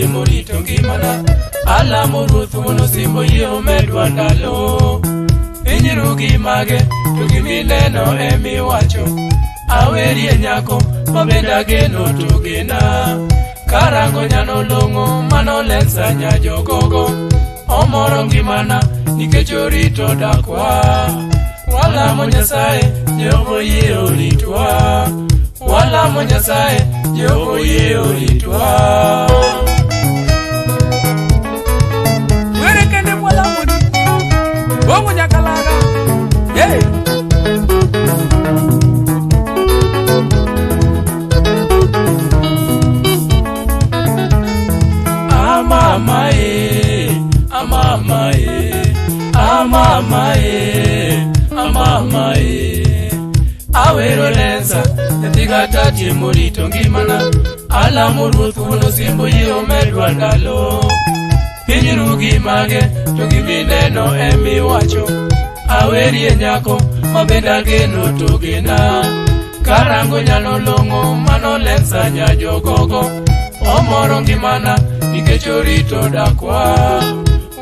timo rito ngimana. Alamo Ruoth mondo simbo yie omedwa ndalo. Pinyru gi mage to gimineno emiwacho. Awerie nyako mabende ageno to gena. Karango nyano long'o mano lensa nya jogogo. Omoro ngimana nikech orito dakwa. Walamo Nyasaye Jehova oyie oritwa. Walamo Nyasaye Jehova oyie oritwa. Were kende walamo ni Bongo nyakalaga. Hey. Amamae, amamae, amamae, amamae. Awero lensa, netiga tati morito ngimana. Alamo Ruoth mondo simbo yie omedwa ndalo. Pinyru gi mage to gimineno emiwacho. Awerie nyako mabende ageno to gena. Karango nyalo long'o mano lensa nya jogogo. Omoro ngimana nikech orito dakwa.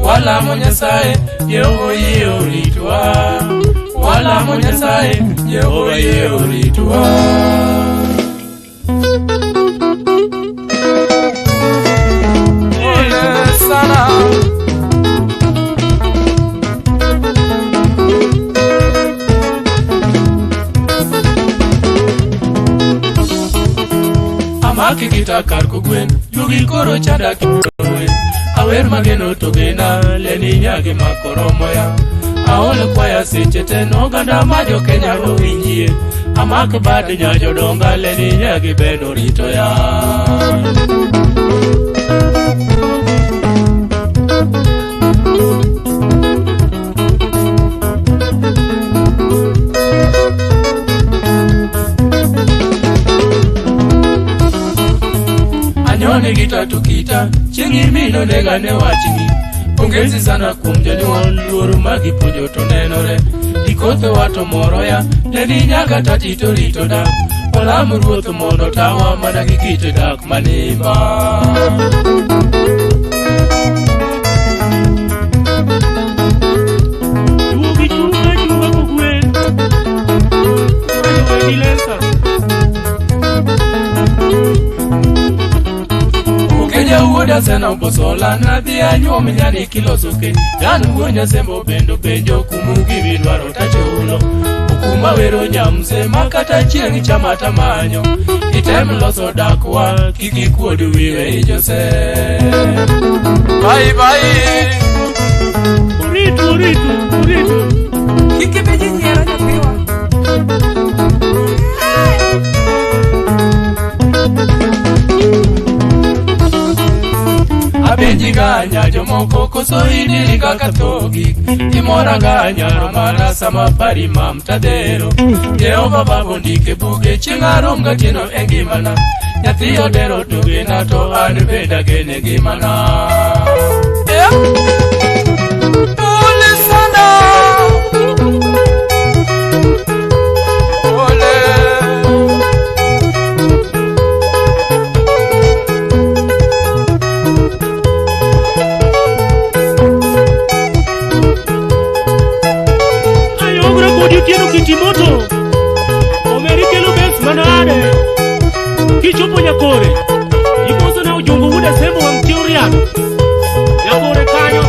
Walamo Nyasaye Jehova oyie oritwa. Walamo Nyasaye Jehova oyie oritwa. Ole sana. Amaki kita kar kogwen, yugi koro chada kitowen. Awer mageno to gena, leni nyage makoromo ya. Aol kwaya seche teno ganda majo Kenya lo winjie. Amak bad nyajo donga, leni nyage beno rito ya. Anyone gita tukita, chingi mino nega ne wachni. Pongezi sana kuom janyuol, luoro magi puonjo to nenore. Ikotho wato moro ya, leni nyaga tatito rito dak. Walamo Ruoth mondo tawa mana gi kit dak manimba. Duogi chunga kogwen, Duogi lensa. Kenya uoda sena uposola na dhia nyuom nyani kilosoke. Danu uonya sembo bendo penjo kumugi vidwaro tachulo. Ukuma wero nyamse makata chieng chamata manyo. Item loso dakwa kiki kuodu wiwe ijose. Bye bye. Uritu. Kiki beji nyera nyapiwa. Abenji ganya jomoko koso idiri kaka thogi. Imora ganya romana sama pari mamtadero. Jehova babo ndike buge chingarom gatino engimana. Nyathi odero tugena to an benda gene gimana. Ole sana. Ole. Tieno kitimoto omerikelo bes manade kichopo nyakore iboso na ujungu wuda sembo wang tiuriano nyakore kanyo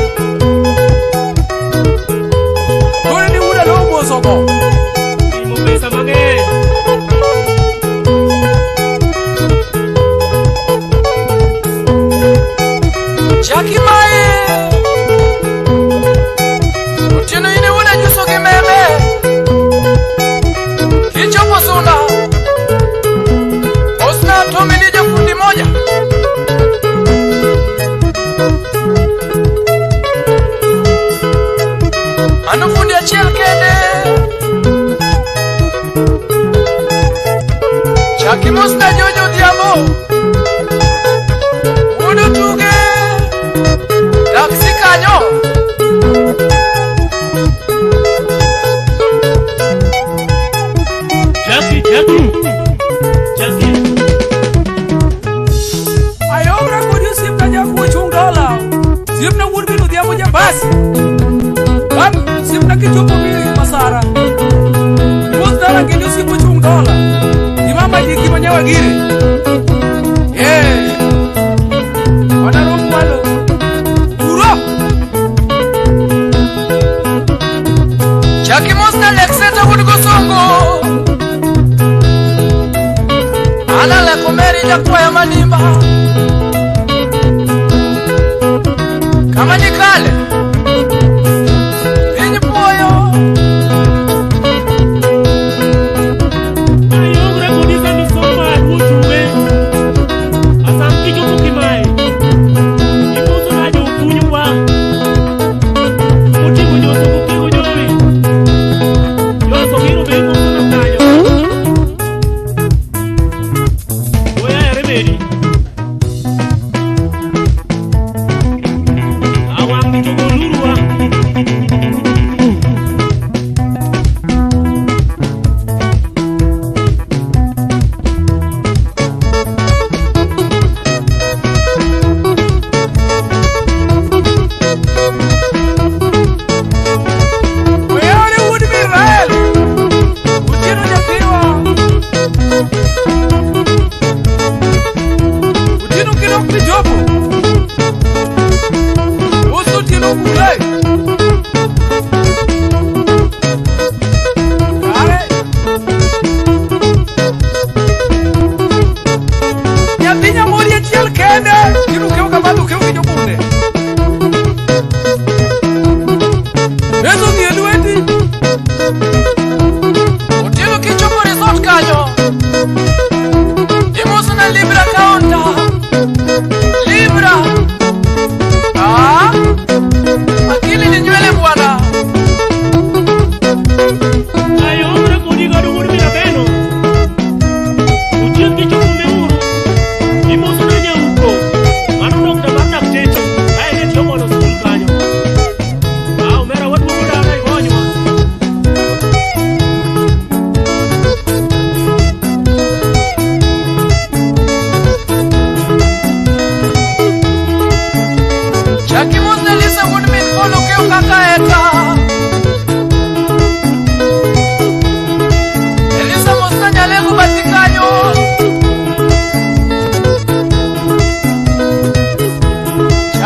odhiambo jabasi. Simna kichopo mili masara. Mustara kendo sipo chung dola. Imama jiki manyawa gire. Wana romu walo. Uro! Chaki musta lekseta kudugo songo. Ala la komeri jakwa ya manimba. Kama nikale.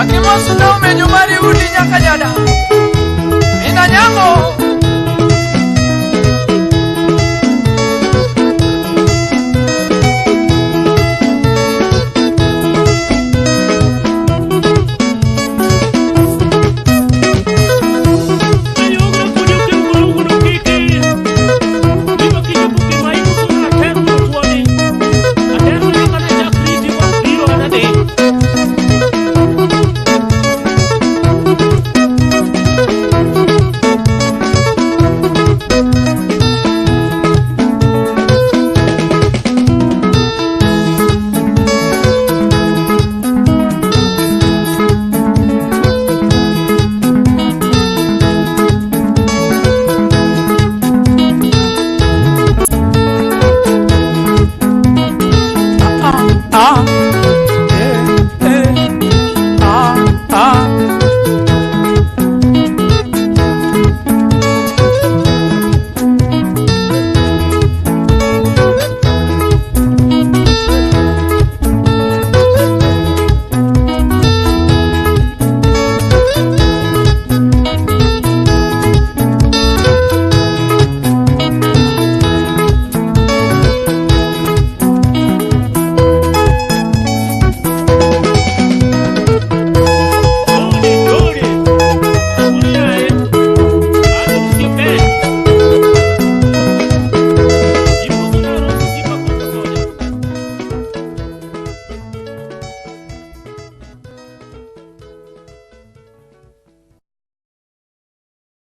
Akimosu na umenyumari udi nyakajada.